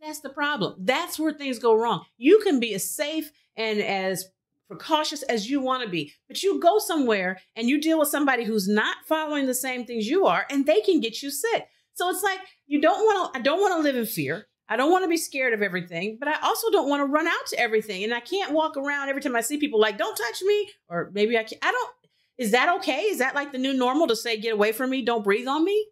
That's the problem. That's where things go wrong. You can be as safe and as precautious as you want to be, but you go somewhere and you deal with somebody who's not following the same things you are, and they can get you sick. So it's like, I don't want to live in fear. I don't want to be scared of everything, but I also don't want to run out to everything. And I can't walk around every time I see people like, don't touch me. Or maybe I can't. Is that okay? Is that like the new normal to say, get away from me? Don't breathe on me?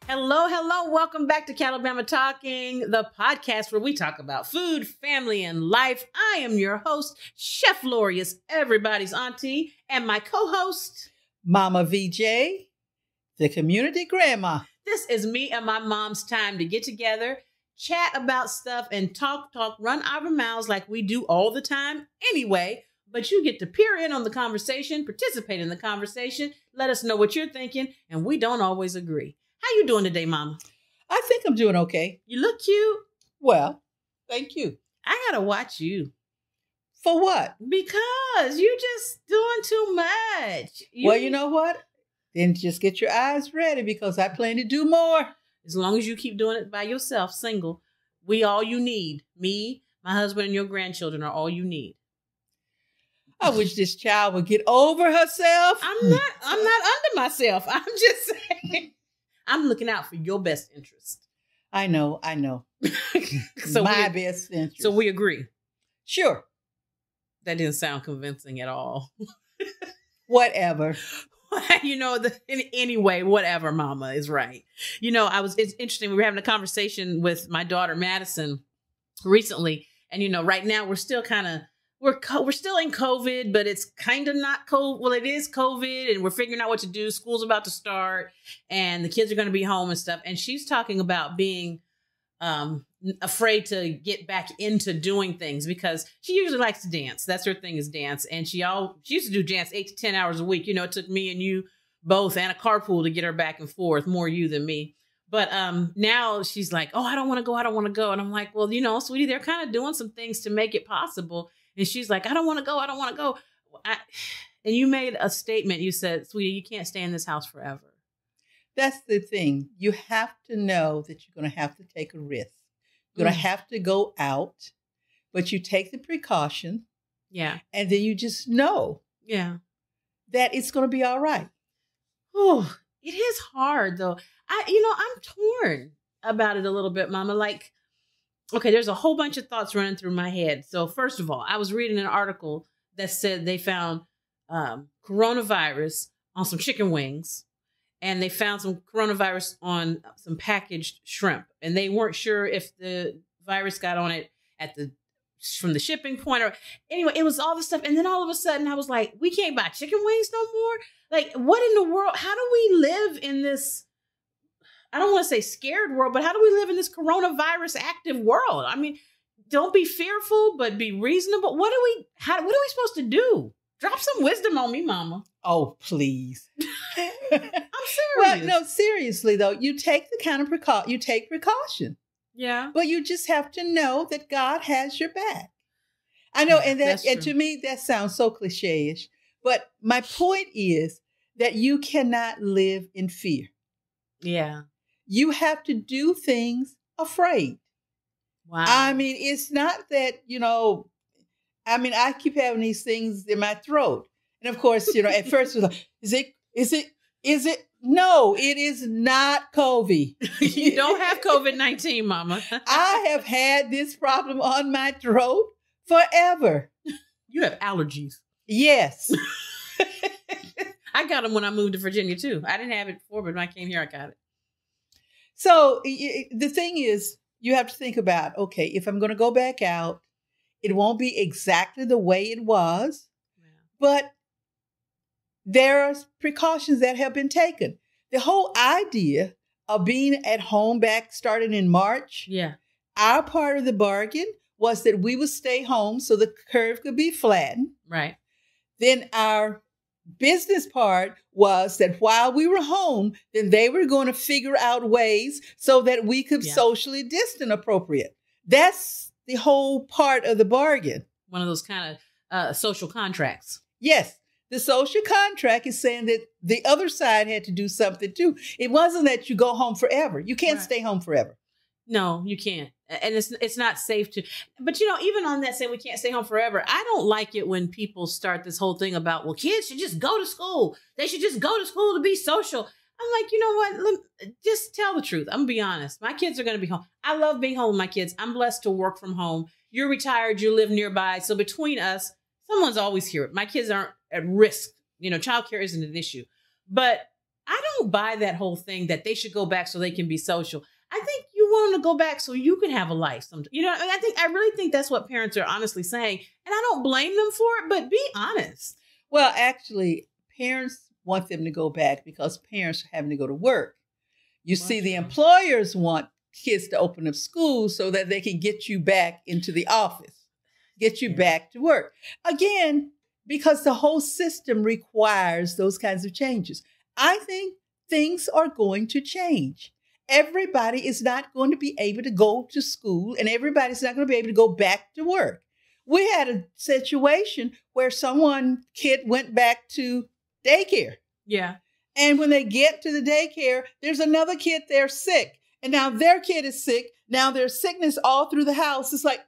Hello, hello. Welcome back to Calibama Talking, the podcast where we talk about food, family, and life. I am your host, Chef Lorious, everybody's auntie, and my co-host, Mama VJ, the community grandma. This is me and my mom's time to get together, chat about stuff, and talk, run our mouths like we do all the time anyway. But you get to peer in on the conversation, participate in the conversation, let us know what you're thinking, and we don't always agree. How you doing today, Mama? I think I'm doing okay. You look cute. Well, thank you. I gotta watch you. For what? Because you just doing too much. Well, you know what? Then just get your eyes ready because I plan to do more. As long as you keep doing it by yourself, single, we all you need. Me, my husband, and your grandchildren are all you need. I wish this child would get over herself. I'm not under myself. I'm just saying. I'm looking out for your best interest. I know. So my best interest. So we agree. Sure. That didn't sound convincing at all. Whatever. Anyway, whatever, Mama is right. It's interesting. We were having a conversation with my daughter, Madison, recently. And, right now we're still we're still in COVID, but it's kind of not COVID. Well, it is COVID, and we're figuring out what to do. School's about to start, and the kids are going to be home and stuff. And she's talking about being afraid to get back into doing things because she usually likes to dance. That's her thing, is dance. And she used to do dance 8 to 10 hours a week. It took me and you both and a carpool to get her back and forth, more you than me. But now she's like, oh, I don't want to go. And I'm like, well, sweetie, they're kind of doing some things to make it possible. And she's like, I don't want to go. And you made a statement. You said, sweetie, you can't stay in this house forever. That's the thing. You have to know that you're going to have to take a risk. You're going to have to go out, but you take the precaution. Yeah. And then you just know. Yeah. That it's going to be all right. Oh, it is hard though. I'm torn about it a little bit, Mama. Like, okay, there's a whole bunch of thoughts running through my head. So first of all, I was reading an article that said they found coronavirus on some chicken wings, and they found some coronavirus on some packaged shrimp, and they weren't sure if the virus got on it from the shipping point or anyway, it was all this stuff. And then all of a sudden I was like, we can't buy chicken wings no more. Like, what in the world? How do we live in this? I don't want to say scared world, but how do we live in this coronavirus active world? I mean, don't be fearful, but be reasonable. What are we supposed to do? Drop some wisdom on me, Mama. Oh, please. I'm serious. Well, no, seriously though, you take precaution. Yeah. But you just have to know that God has your back. I know, yeah, and to me that sounds so cliche-ish, but my point is that you cannot live in fear. Yeah. You have to do things afraid. Wow. I mean, it's not that, I keep having these things in my throat. And of course, at first it was like, is it? No, it is not COVID. You don't have COVID-19, Mama. I have had this problem on my throat forever. You have allergies. Yes. I got them when I moved to Virginia too. I didn't have it before, but when I came here, I got it. So the thing is, you have to think about, okay, if I'm going to go back out, it won't be exactly the way it was, but there are precautions that have been taken. The whole idea of being at home back starting in March, our part of the bargain was that we would stay home so the curve could be flattened. Right. Then our business part was that while we were home, then they were going to figure out ways so that we could socially distance appropriate. That's the whole part of the bargain. One of those kind of social contracts. Yes. The social contract is saying that the other side had to do something too. It wasn't that you go home forever. You can't stay home forever. No, you can't. And it's not safe to. But, even on that saying we can't stay home forever, I don't like it when people start this whole thing about, well, kids should just go to school. They should just go to school to be social. I'm like, you know what? Just tell the truth. I'm going to be honest. My kids are going to be home. I love being home with my kids. I'm blessed to work from home. You're retired. You live nearby. So between us, someone's always here. My kids aren't at risk. Childcare isn't an issue. But I don't buy that whole thing that they should go back so they can be social. I think you want them to go back so you can have a life. I really think that's what parents are honestly saying. And I don't blame them for it, but be honest. Well, actually, parents want them to go back because parents are having to go to work. You see, the employers want kids to open up schools so that they can get you back into the office, get you back to work. Again, because the whole system requires those kinds of changes. I think things are going to change. Everybody is not going to be able to go to school, and everybody's not going to be able to go back to work. We had a situation where kid went back to daycare. Yeah. And when they get to the daycare, there's another kid there sick. And now their kid is sick. Now there's sickness all through the house. It's like,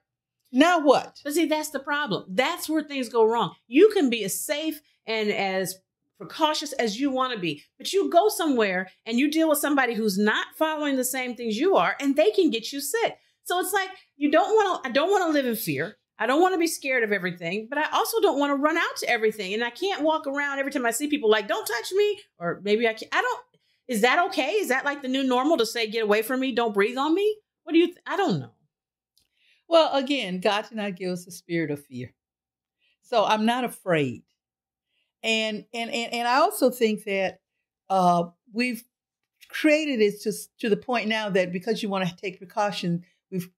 now what? But see, that's the problem. That's where things go wrong. You can be as safe and as precautious as you want to be, but you go somewhere and you deal with somebody who's not following the same things you are, and they can get you sick. So it's like, I don't want to live in fear. I don't want to be scared of everything, but I also don't want to run out to everything. And I can't walk around every time I see people like, don't touch me. Or maybe I can't. Is that okay? Is that like the new normal to say, get away from me? Don't breathe on me? What do you, I don't know. Well, again, God did not give us a spirit of fear. So I'm not afraid. And I also think that we've created it to the point now that because you want to take precaution, we've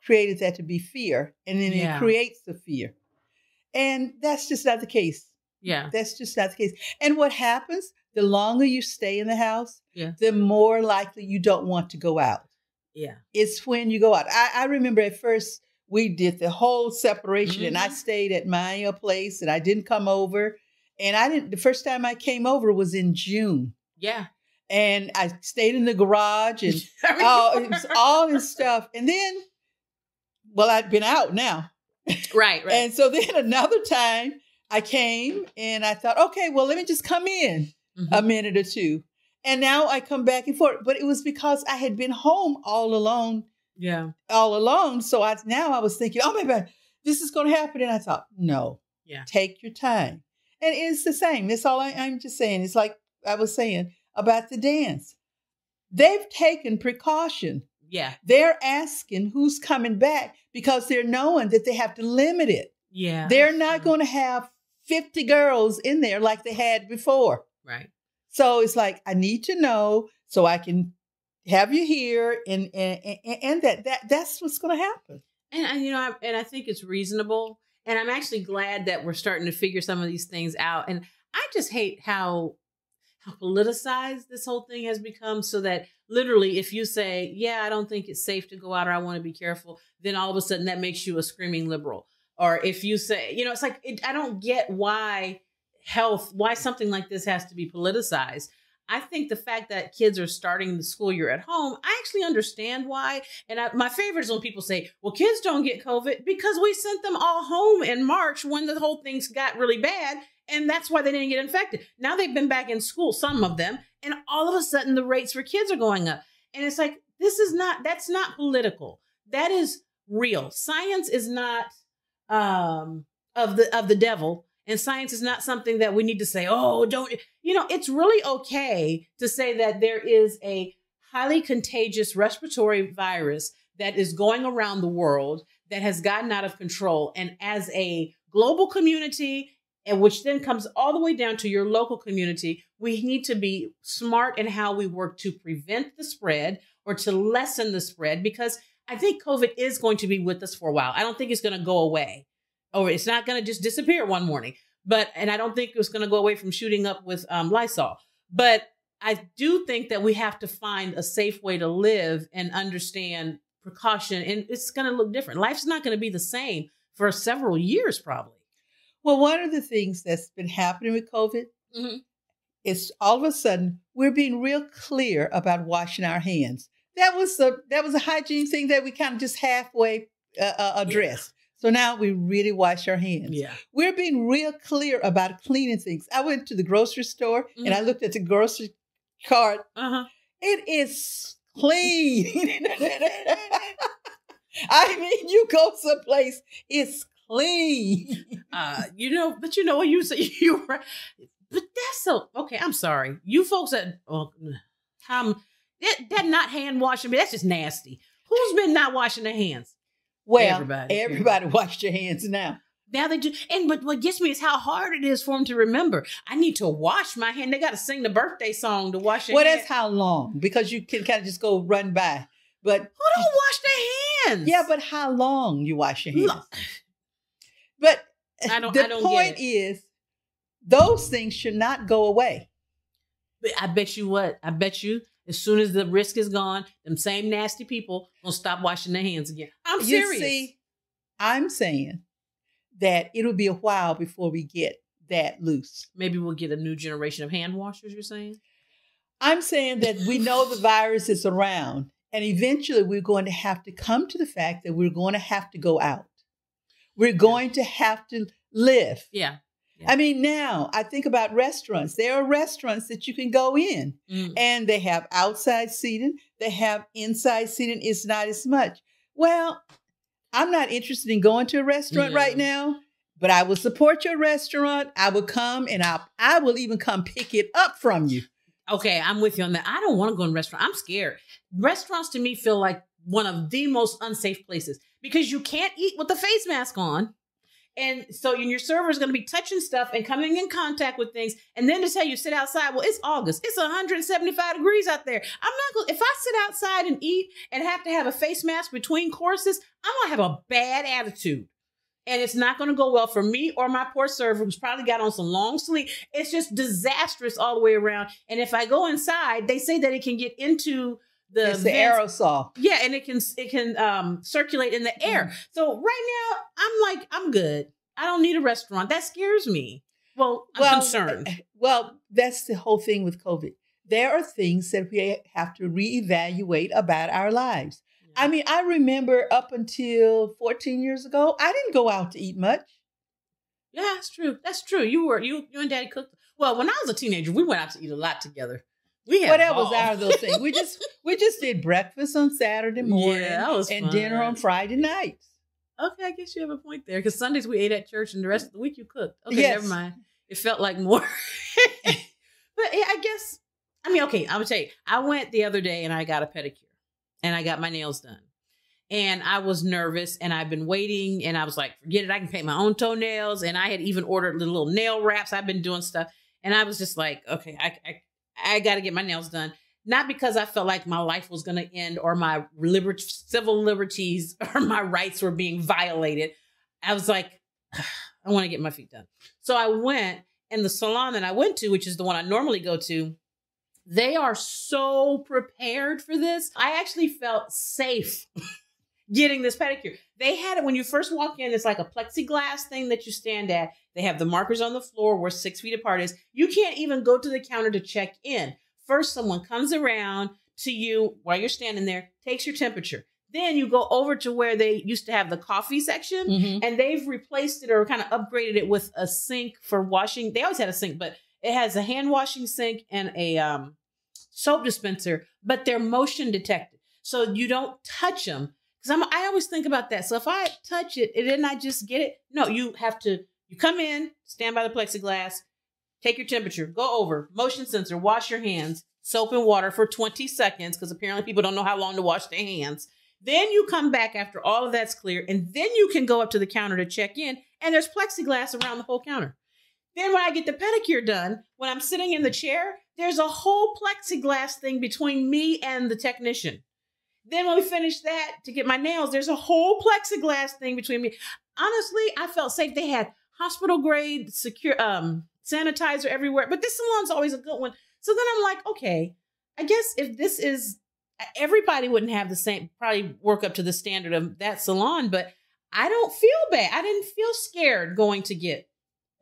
created that to be fear. And then it creates the fear. And that's just not the case. Yeah. That's just not the case. And what happens, the longer you stay in the house, the more likely you don't want to go out. Yeah. It's when you go out. I remember at first we did the whole separation and I stayed at my place and I didn't come over. And the first time I came over was in June. Yeah. And I stayed in the garage and it was all this stuff. And then, I'd been out now. Right. And so then another time I came and I thought, okay, well, let me just come in a minute or two. And now I come back and forth. But it was because I had been home all alone. Yeah. All alone. So now I was thinking, oh my God, this is going to happen. And I thought, no, take your time. And it's the same. That's all I'm just saying. It's like I was saying about the dance. They've taken precaution. Yeah. They're asking who's coming back because they're knowing that they have to limit it. Yeah. They're not going to have 50 girls in there like they had before. Right. So it's like, I need to know so I can have you here and that's what's going to happen. And I think it's reasonable. And I'm actually glad that we're starting to figure some of these things out. And I just hate how politicized this whole thing has become, so that literally if you say, I don't think it's safe to go out or I want to be careful, then all of a sudden that makes you a screaming liberal. Or if you say, it's like, I don't get why something like this has to be politicized. I think the fact that kids are starting the school year at home, I actually understand why. And my favorite is when people say, well, kids don't get COVID because we sent them all home in March when the whole thing got really bad. And that's why they didn't get infected. Now they've been back in school, some of them, and all of a sudden the rates for kids are going up. And it's like, that's not political. That is real. Science is not of the devil. And science is not something that we need to say, oh, don't, it's really okay to say that there is a highly contagious respiratory virus that is going around the world that has gotten out of control. And as a global community, and which then comes all the way down to your local community, we need to be smart in how we work to prevent the spread or to lessen the spread, because I think COVID is going to be with us for a while. I don't think it's going to go away. Or it's not going to just disappear one morning. And I don't think it's going to go away from shooting up with Lysol. But I do think that we have to find a safe way to live and understand precaution, and it's going to look different. Life's not going to be the same for several years, probably. Well, one of the things that's been happening with COVID is all of a sudden we're being real clear about washing our hands. That was a hygiene thing that we kind of just halfway addressed. So now we really wash our hands. Yeah. We're being real clear about cleaning things. I went to the grocery store and I looked at the grocery cart. It is clean. I mean, you go someplace, it's clean. But you know what you say, you're right. But that's so, okay, I'm sorry. You folks that not hand washing, but that's just nasty. Who's been not washing their hands? Well, everybody washed your hands now. Now they do. But what gets me is how hard it is for them to remember. I need to wash my hand. They got to sing the birthday song to wash your hand. Well, that's how long, because you can kind of just go run by. But who don't wash their hands? Yeah, but how long you wash your hands? But the point is, those things should not go away. But I bet you as soon as the risk is gone, them same nasty people will stop washing their hands again. I'm serious. You see, I'm saying that it'll be a while before we get that loose. Maybe we'll get a new generation of hand washers, you're saying? I'm saying that we know the virus is around, and eventually we're going to have to come to the fact that we're going to have to go out. We're going to have to live. Yeah. I mean, now I think about restaurants. There are restaurants that you can go in and they have outside seating. They have inside seating. It's not as much. Well, I'm not interested in going to a restaurant right now, but I will support your restaurant. I will come and I will even come pick it up from you. Okay, I'm with you on that. I don't want to go in a restaurant. I'm scared. Restaurants to me feel like one of the most unsafe places because you can't eat with the face mask on. And so your server is going to be touching stuff and coming in contact with things. And then to tell you sit outside, well, it's August. It's 175 degrees out there. I'm not going if I sit outside and eat and have to have a face mask between courses, I'm going to have a bad attitude. And it's not going to go well for me or my poor server who's probably got on some long sleeve. It's just disastrous all the way around. And if I go inside, they say that it can get into it's the aerosol. Yeah, and it can circulate in the air. So right now, I'm good. I don't need a restaurant. That scares me. Well, I'm concerned. Well, that's the whole thing with COVID. There are things that we have to reevaluate about our lives. Yeah. I mean, I remember up until 14 years ago, I didn't go out to eat much. Yeah, that's true. That's true. You and Daddy cooked. Well, when I was a teenager, we went out to eat a lot together. That was our little thing. We just did breakfast on Saturday morning and dinner on Friday nights. Okay, I guess you have a point there. Because Sundays we ate at church and the rest of the week you cooked. Okay, never mind. It felt like more. But yeah, I guess, okay, I would tell you, I went the other day and I got a pedicure and I got my nails done. And I was nervous and I've been waiting and I was like, forget it, I can paint my own toenails. And I had even ordered little nail wraps. I've been doing stuff. And I was just like, okay, I got to get my nails done. Not because I felt like my life was going to end or my civil liberties or my rights were being violated. I was like, I want to get my feet done. So I went, and the salon that I went to, which is the one I normally go to, they are so prepared for this. I actually felt safe getting this pedicure. They had it when you first walk in. It's like a plexiglass thing that you stand at. They have the markers on the floor where 6 feet apart is. You can't even go to the counter to check in. First, someone comes around to you while you're standing there, takes your temperature. Then you go over to where they used to have the coffee section, and they've replaced it or kind of upgraded it with a sink for washing. They always had a sink, but it has a hand washing sink and a soap dispenser, but they're motion detected. So you don't touch them. Because I always think about that. So if I touch it, and then I just get it. No, you come in, stand by the plexiglass, take your temperature, go over, motion sensor, wash your hands, soap and water for 20 seconds, because apparently people don't know how long to wash their hands. Then you come back after all of that's clear, and then you can go up to the counter to check in, and there's plexiglass around the whole counter. Then when I get the pedicure done, when I'm sitting in the chair, there's a whole plexiglass thing between me and the technician. Then when we finish that, to get my nails, there's a whole plexiglass thing between me. Honestly, I felt safe. They had hospital grade secure sanitizer everywhere, but this salon's always a good one. So then I'm like, okay, I guess if this is everybody wouldn't have the same, probably work up to the standard of that salon, but I don't feel bad. I didn't feel scared going to get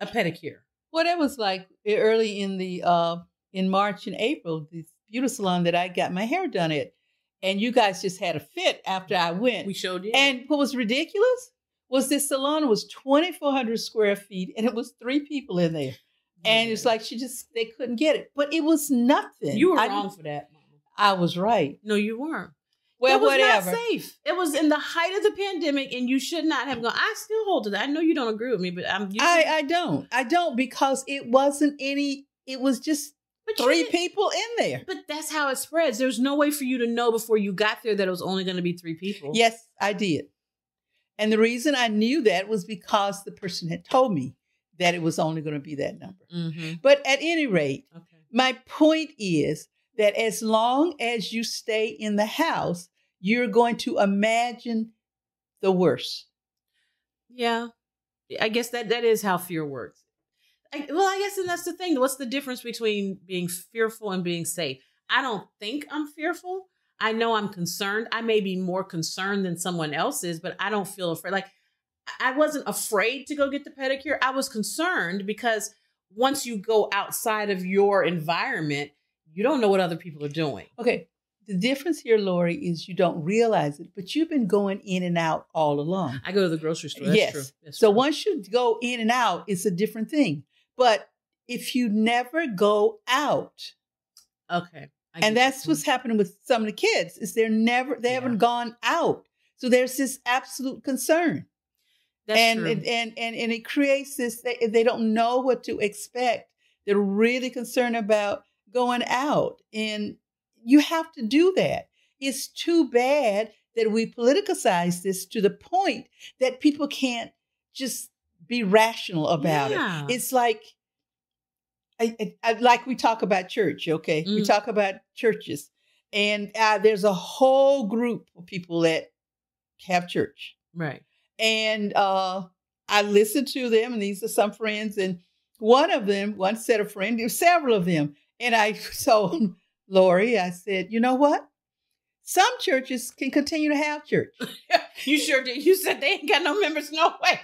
a pedicure. Well, that was like early in March and April, this beauty salon that I got my hair done at. And you guys just had a fit after I went. We showed you. And what was ridiculous was this salon was 2,400 square feet and it was 3 people in there. And it's like they couldn't get it. But it was nothing. You were wrong for that, Mama. I was right. No, you weren't. Well, it was whatever. not safe. It was in the height of the pandemic, and you should not have gone. I still hold to that. I know you don't agree with me, but I don't because it wasn't any. It was just 3 people in there. But that's how it spreads. There's no way for you to know before you got there that it was only going to be 3 people. Yes, I did. And the reason I knew that was because the person had told me that it was only going to be that number. Mm-hmm. But at any rate, my point is that as long as you stay in the house, you're going to imagine the worst. Yeah. I guess that is how fear works. I guess, and that's the thing. What's the difference between being fearful and being safe? I don't think I'm fearful. I know I'm concerned. I may be more concerned than someone else is, but I don't feel afraid. Like, I wasn't afraid to go get the pedicure. I was concerned because once you go outside of your environment, you don't know what other people are doing. Okay. The difference here, Lori, is you don't realize it, but you've been going in and out all along. I go to the grocery store. That's true. That's so true. Once you go in and out, it's a different thing. But if you never go out. Okay. And that's what's happening with some of the kids is they haven't gone out. So there's this absolute concern. That's true. And it creates this, they don't know what to expect. They're really concerned about going out. And you have to do that. It's too bad that we politicize this to the point that people can't just be rational about it. It's like, like we talk about church, okay? Mm-hmm. We talk about churches. And there's a whole group of people that have church. Right. And I listen to them, and these are some friends. And one set of friends, there's several of them. And I told Lori, I said, you know what? Some churches can continue to have church. You sure did. You said they ain't got no members, no way.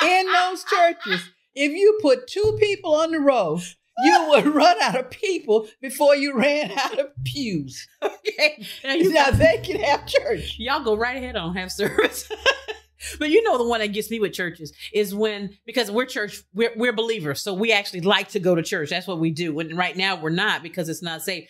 In those churches, if you put 2 people on the row, you would run out of people before you ran out of pews. Okay. Now they can have church. Y'all go right ahead on have service. But you know, the one that gets me with churches is because we're believers. So we actually like to go to church. That's what we do. When right now we're not because it's not safe.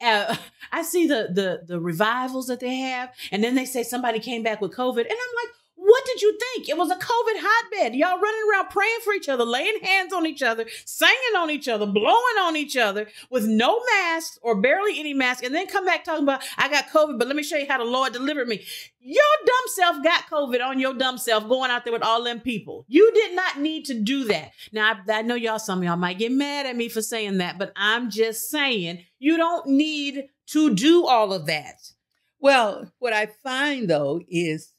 I see the revivals that they have. And then they say somebody came back with COVID. And I'm like, what did you think? It was a COVID hotbed. Y'all running around praying for each other, laying hands on each other, singing on each other, blowing on each other with no masks or barely any mask. And then come back talking about, I got COVID, but let me show you how the Lord delivered me. Your dumb self got COVID on your dumb self going out there with all them people. You did not need to do that. Now, I know some of y'all might get mad at me for saying that, but I'm just saying you don't need to do all of that. Well, what I find, though, is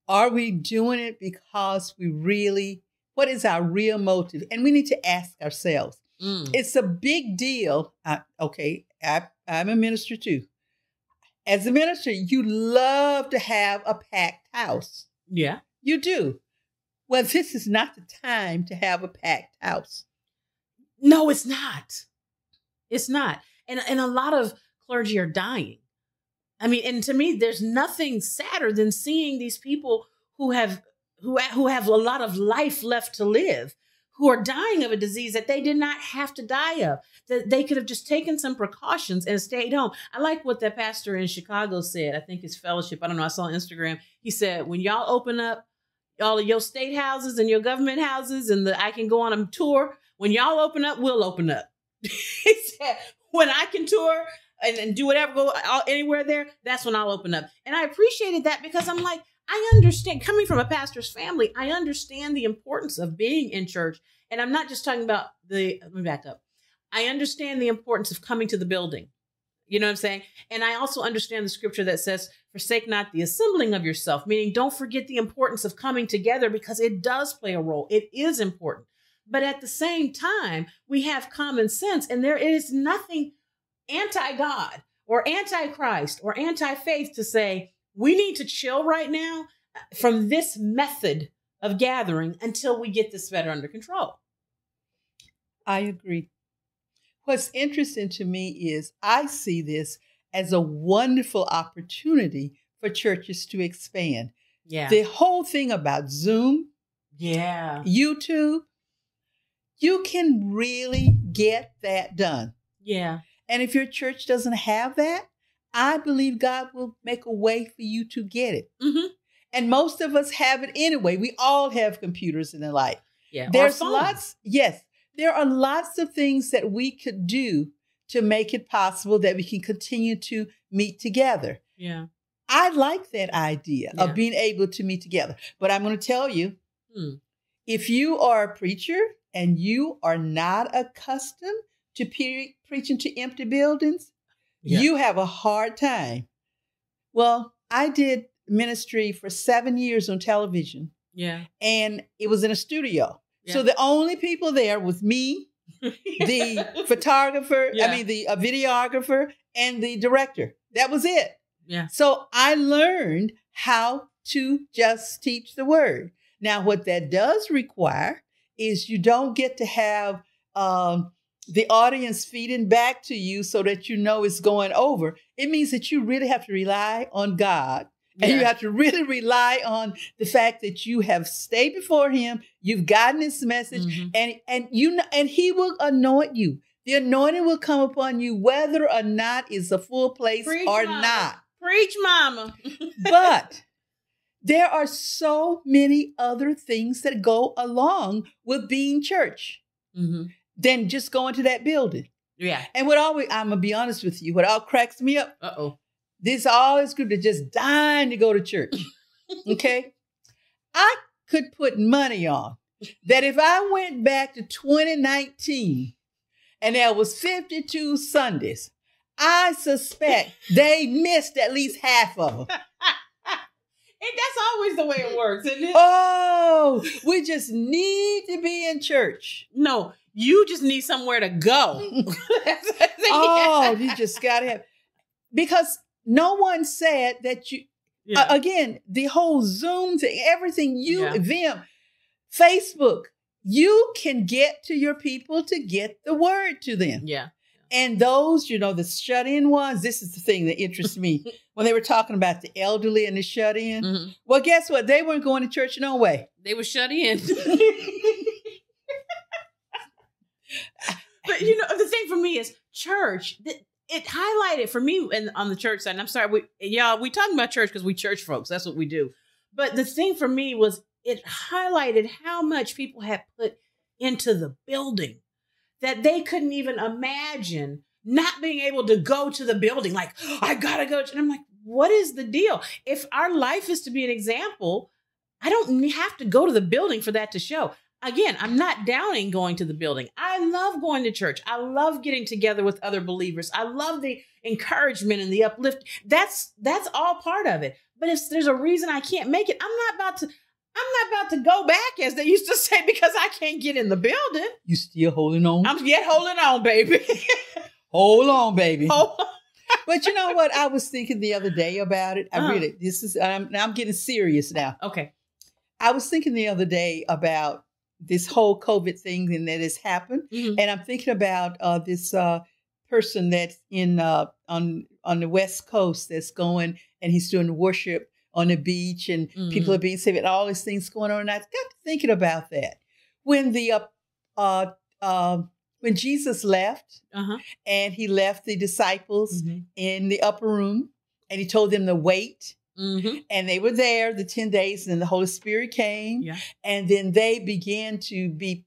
are we doing it because what is our real motive? And we need to ask ourselves. It's a big deal. Okay, I'm a minister too. As a minister, you love to have a packed house. Yeah. You do. Well, this is not the time to have a packed house. No, it's not. It's not. And a lot of clergy are dying. I mean, and to me, there's nothing sadder than seeing these people who have a lot of life left to live, who are dying of a disease that they did not have to die of, that they could have just taken some precautions and stayed home. I like what that pastor in Chicago said. I think it's Fellowship. I don't know. I saw on Instagram. He said, when y'all open up all of your state houses and your government houses and I can go on a tour, when y'all open up, we'll open up. He said, when I can tour and do whatever, go anywhere there, that's when I'll open up. And I appreciated that because I'm like, I understand, coming from a pastor's family, I understand the importance of being in church. And I'm not just talking about let me back up. I understand the importance of coming to the building. You know what I'm saying? And I also understand the scripture that says, forsake not the assembling of yourself, meaning don't forget the importance of coming together because it does play a role. It is important. But at the same time, we have common sense and there is nothing anti-God or anti-Christ or anti-faith to say, we need to chill right now from this method of gathering until we get this better under control. I agree. What's interesting to me is I see this as a wonderful opportunity for churches to expand. Yeah. The whole thing about Zoom, YouTube, you can really get that done. Yeah. And if your church doesn't have that, I believe God will make a way for you to get it. Mm-hmm. And most of us have it anyway. We all have computers and the like. Yeah. There's lots. Yes. There are lots of things that we could do to make it possible that we can continue to meet together. Yeah. I like that idea of being able to meet together. But I'm going to tell you, if you are a preacher and you are not accustomed to preaching to empty buildings, you have a hard time. Well, I did ministry for 7 years on television. Yeah. And it was in a studio. Yeah. So the only people there was me, the photographer, the videographer, and the director. That was it. Yeah. So I learned how to just teach the word. Now, what that does require is you don't get to have the audience feeding back to you so that you know it's going over. It means that you really have to rely on God. And you have to really rely on the fact that you have stayed before him, you've gotten his message, and he will anoint you. The anointing will come upon you whether or not it's a full place or not. Preach, mama. But there are so many other things that go along with being church than just going to that building. Yeah. And I'm going to be honest with you, what all cracks me up. All this group that just dying to go to church. Okay. I could put money on that if I went back to 2019 and there was 52 Sundays, I suspect they missed at least half of them. And that's always the way it works, isn't it? Oh, we just need to be in church. No, you just need somewhere to go. You just got to have, because no one said that you, again, the whole Zoom thing, everything them, Facebook, you can get to your people to get the word to them. Yeah. And those, the shut-in ones, this is the thing that interests me. When they were talking about the elderly and the shut-in, well, guess what? They weren't going to church no way. They were shut in. But, the thing for me is church, it highlighted for me on the church side. And I'm sorry, we talking about church because we church folks. That's what we do. But the thing for me was it highlighted how much people had put into the building that they couldn't even imagine not being able to go to the building. Like, I gotta go. And I'm like, what is the deal? If our life is to be an example, I don't have to go to the building for that to show. Again, I'm not downing going to the building. I love going to church. I love getting together with other believers. I love the encouragement and the uplift. That's all part of it. But if there's a reason I can't make it, I'm not about to go back, as they used to say, because I can't get in the building. You still holding on? I'm yet holding on, baby. Hold on, baby. Hold on. But you know what? I was thinking the other day about it. I'm getting serious now. Okay. I was thinking the other day about this whole COVID thing and that has happened. And I'm thinking about this person that's on the West Coast that's going and he's doing worship on the beach and people are being saved and all these things going on. And I got to thinking about that. When when Jesus left and he left the disciples in the upper room and he told them to wait. And they were there the 10 days and then the Holy Spirit came and then they began to be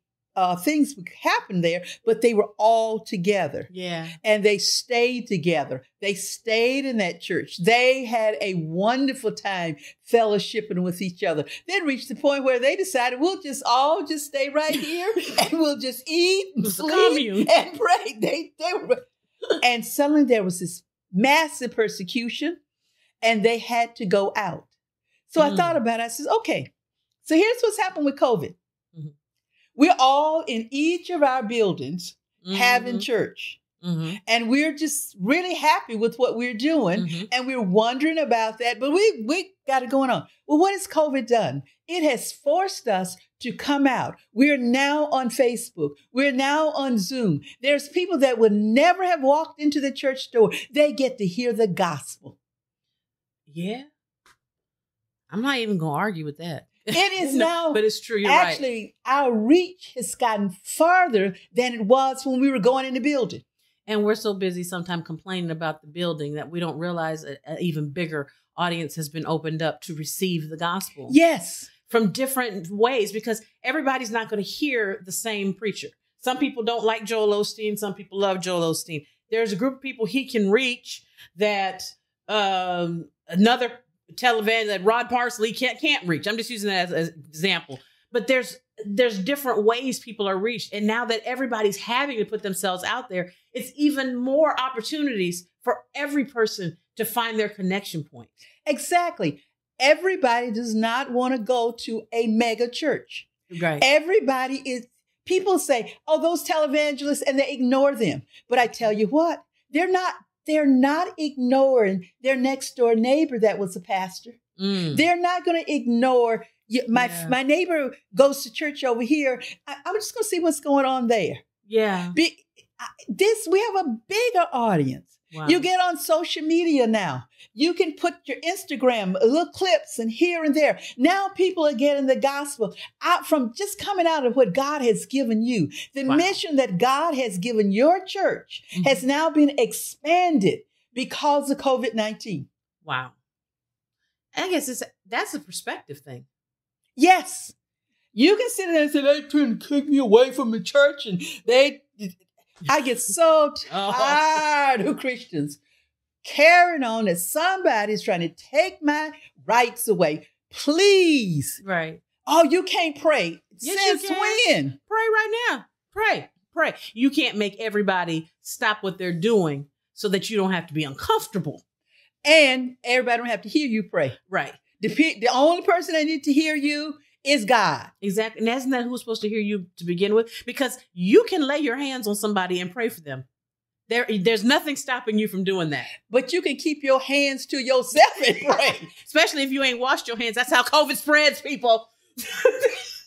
things happened there, but they were all together. Yeah. And they stayed together. They stayed in that church. They had a wonderful time fellowshipping with each other. Then reached the point where they decided we'll just all just stay right here and we'll just eat and sleep and pray. They were, and suddenly there was this massive persecution and they had to go out. So I thought about it. I said, okay, so here's what's happened with COVID. We're all in each of our buildings having church. And we're just really happy with what we're doing. And we're wondering about that. But we got it going on. Well, what has COVID done? It has forced us to come out. We're now on Facebook. We're now on Zoom. There's people that would never have walked into the church door. They get to hear the gospel. Yeah. I'm not even going to argue with that. It is now. But it's true. You're actually, our reach has gotten farther than it was when we were going in the building. And we're so busy sometimes complaining about the building that we don't realize an even bigger audience has been opened up to receive the gospel. Yes. From different ways, because everybody's not going to hear the same preacher. Some people don't like Joel Osteen. Some people love Joel Osteen. There's a group of people he can reach that another televangelist, that Rod Parsley can't reach. I'm just using that as an example. But there's different ways people are reached. And now that everybody's having to put themselves out there, it's even more opportunities for every person to find their connection point. Exactly. Everybody does not want to go to a mega church. Right. Everybody is, people say, oh, those televangelists, and they ignore them. But I tell you what, they're not ignoring their next door neighbor that was a pastor. They're not going to ignore my neighbor goes to church over here. I'm just going to see what's going on there. Yeah. We have a bigger audience. Wow. You get on social media now. You can put your Instagram, little clips and here and there. Now people are getting the gospel out from just coming out of what God has given you. The mission that God has given your church has now been expanded because of COVID-19. Wow. I guess that's a perspective thing. Yes. You can sit there and say, they trying to kick me away from the church, and I get so tired of Christians carrying on that somebody's trying to take my rights away. Please. Right. Oh, you can't pray. Yes, Since when? Pray right now. Pray. You can't make everybody stop what they're doing so that you don't have to be uncomfortable. And everybody don't have to hear you pray. Right. The only person that needs to hear you is God. Exactly. And isn't that who's supposed to hear you to begin with? Because you can lay your hands on somebody and pray for them. There's nothing stopping you from doing that. But you can keep your hands to yourself and pray. Especially if you ain't washed your hands. That's how COVID spreads, people.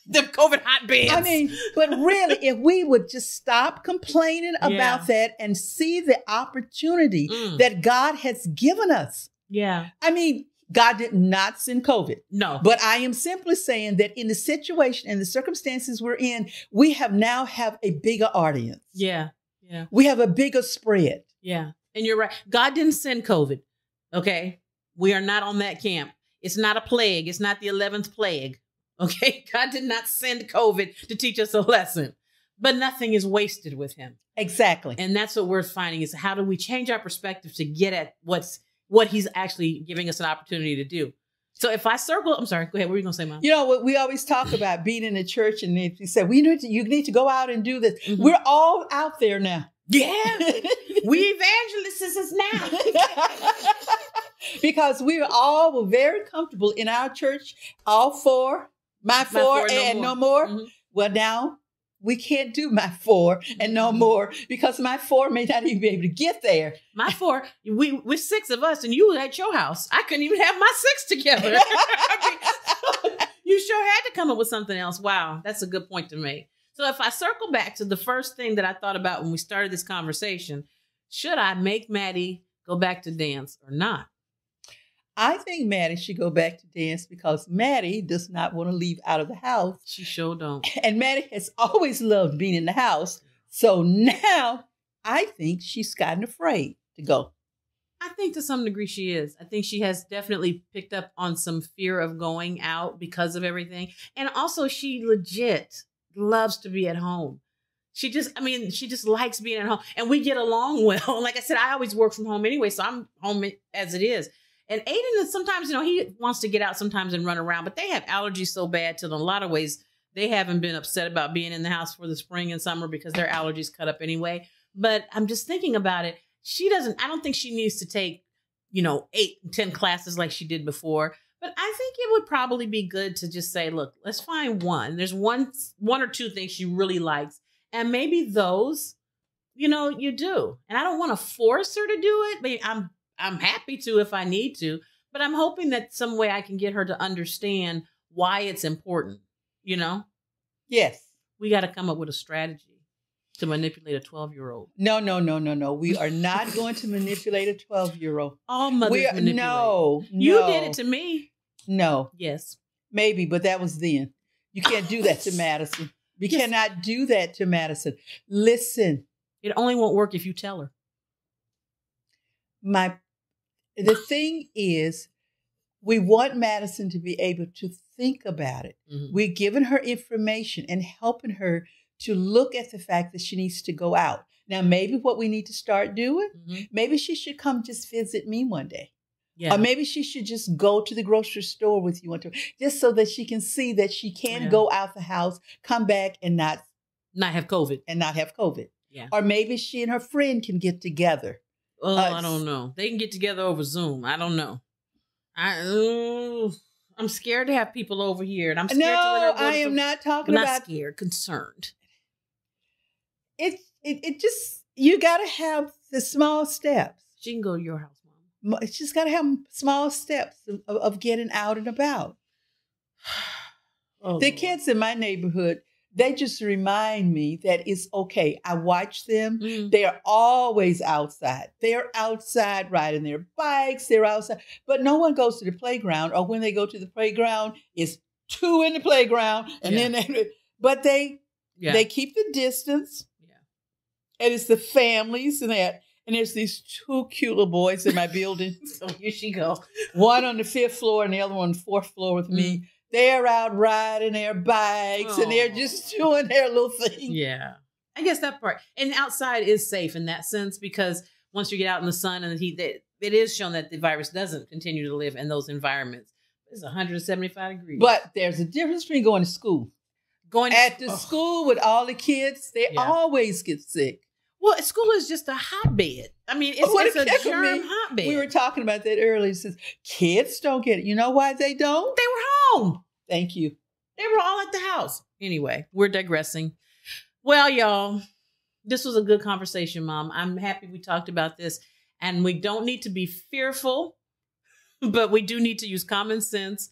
The COVID hotbeds. I mean, but really, if we would just stop complaining about that and see the opportunity that God has given us. Yeah. I mean, God did not send COVID. No. But I am simply saying that in the situation and the circumstances we're in, we now have a bigger audience. Yeah. Yeah. We have a bigger spread. Yeah. And you're right. God didn't send COVID. Okay. We are not on that camp. It's not a plague. It's not the 11th plague. Okay. God did not send COVID to teach us a lesson, but nothing is wasted with him. Exactly. And that's what we're finding is how do we change our perspective to get at what he's actually giving us an opportunity to do. So if I circle, I'm sorry, go ahead. What were you going to say, Mom? You know, we always talk about being in the church, and you said, you need to go out and do this. Mm-hmm. We're all out there now. Yeah. We evangelists now. Because we all were very comfortable in our church, all four, my four and no more. Mm-hmm. Well, now we can't do my 4 and no more because my 4 may not even be able to get there. My 4, we're 6 of us and you were at your house. I couldn't even have my 6 together. You sure had to come up with something else. Wow, that's a good point to make. So if I circle back to the first thing that I thought about when we started this conversation, should I make Maddie go back to dance or not? I think Maddie should go back to dance because Maddie does not want to leave out of the house. She sure don't. And Maddie has always loved being in the house. So now I think she's gotten afraid to go. I think to some degree she is. I think she has definitely picked up on some fear of going out because of everything. And also she legit loves to be at home. She just likes being at home. And we get along well. Like I said, I always work from home anyway. So I'm home as it is. And Aiden is sometimes, he wants to get out sometimes and run around, but they have allergies so bad to them. In a lot of ways, they haven't been upset about being in the house for the spring and summer because their allergies cut up anyway. But I'm just thinking about it. I don't think she needs to take, 8, 10 classes like she did before. But I think it would probably be good to just say, look, let's find one. There's one or two things she really likes. And maybe those, you do. And I don't want to force her to do it, but I'm happy to if I need to. But I'm hoping that some way I can get her to understand why it's important, Yes. We got to come up with a strategy to manipulate a 12-year-old. No. We are not going to manipulate a 12-year-old. All mothers manipulate. No. You did it to me. No. Yes. Maybe, but that was then. You can't do that to Madison. We cannot do that to Madison. Listen. It only won't work if you tell her. The thing is, we want Madison to be able to think about it. Mm-hmm. We're giving her information and helping her to look at the fact that she needs to go out. Now, maybe what we need to start doing, maybe she should come just visit me one day. Yeah. Or maybe she should just go to the grocery store with you one time, just so that she can see that she can go out the house, come back and not have COVID. Yeah. Or maybe she and her friend can get together. Oh, I don't know. They can get together over Zoom. I don't know. I'm scared to have people over here, and I'm scared to let her go. I am not talking about. Not scared, concerned. It just, you got to have the small steps. She can go to your house, Mom. She's got to have small steps of getting out and about. The kids in my neighborhood, they just remind me that it's okay. I watch them. They are always outside. They're outside riding their bikes. They're outside. But no one goes to the playground, or when they go to the playground, it's two in the playground. And then they keep the distance. Yeah. And it's the families and that. And there's these two cute little boys in my building. So here she go. One on the 5th floor and the other one on the 4th floor with me. They're out riding their bikes and they're just doing their little thing. Yeah. I guess that part. And outside is safe in that sense, because once you get out in the sun and the heat, it is shown that the virus doesn't continue to live in those environments. It's 175 degrees. But there's a difference between going to school. School with all the kids, they always get sick. Well, school is just a hotbed. I mean, it's a germ hotbed. We were talking about that earlier. Since kids don't get it. You know why they don't? They were home. Thank you. They were all at the house. Anyway, we're digressing. Well, y'all, this was a good conversation, Mom. I'm happy we talked about this. And we don't need to be fearful, but we do need to use common sense.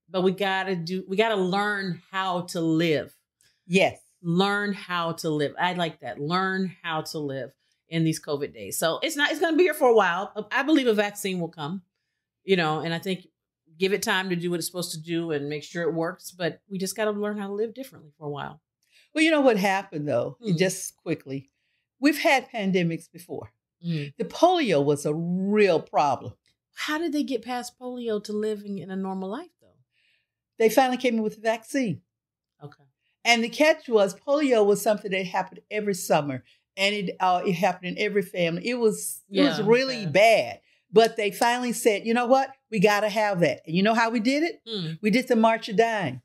But we gotta learn how to live. Yes. Learn how to live. I like that. Learn how to live in these COVID days. So it's going to be here for a while. I believe a vaccine will come, and I think give it time to do what it's supposed to do and make sure it works. But we just got to learn how to live differently for a while. Well, you know what happened, though, just quickly. We've had pandemics before. The polio was a real problem. How did they get past polio to living in a normal life, though? They finally came in with a vaccine. Okay. And the catch was polio was something that happened every summer, and it happened in every family. It was really bad. But they finally said, you know what? We got to have that. And you know how we did it? We did the March of Dimes.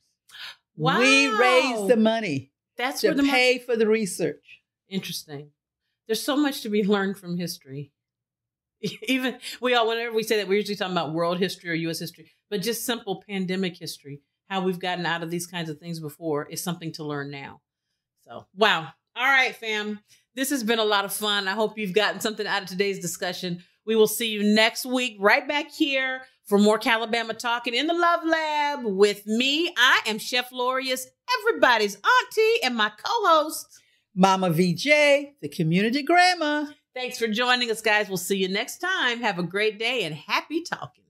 Wow. We raised the money to pay for the research. Interesting. There's so much to be learned from history. Even whenever we say that, we're usually talking about world history or U.S. history, but just simple pandemic history. How we've gotten out of these kinds of things before is something to learn now. So, wow. All right, fam. This has been a lot of fun. I hope you've gotten something out of today's discussion. We will see you next week right back here for more Calibama Talking in the Love Lab with me. I am Chef Lorious, everybody's auntie, and my co-host, Mama VJ, the community grandma. Thanks for joining us, guys. We'll see you next time. Have a great day and happy talking.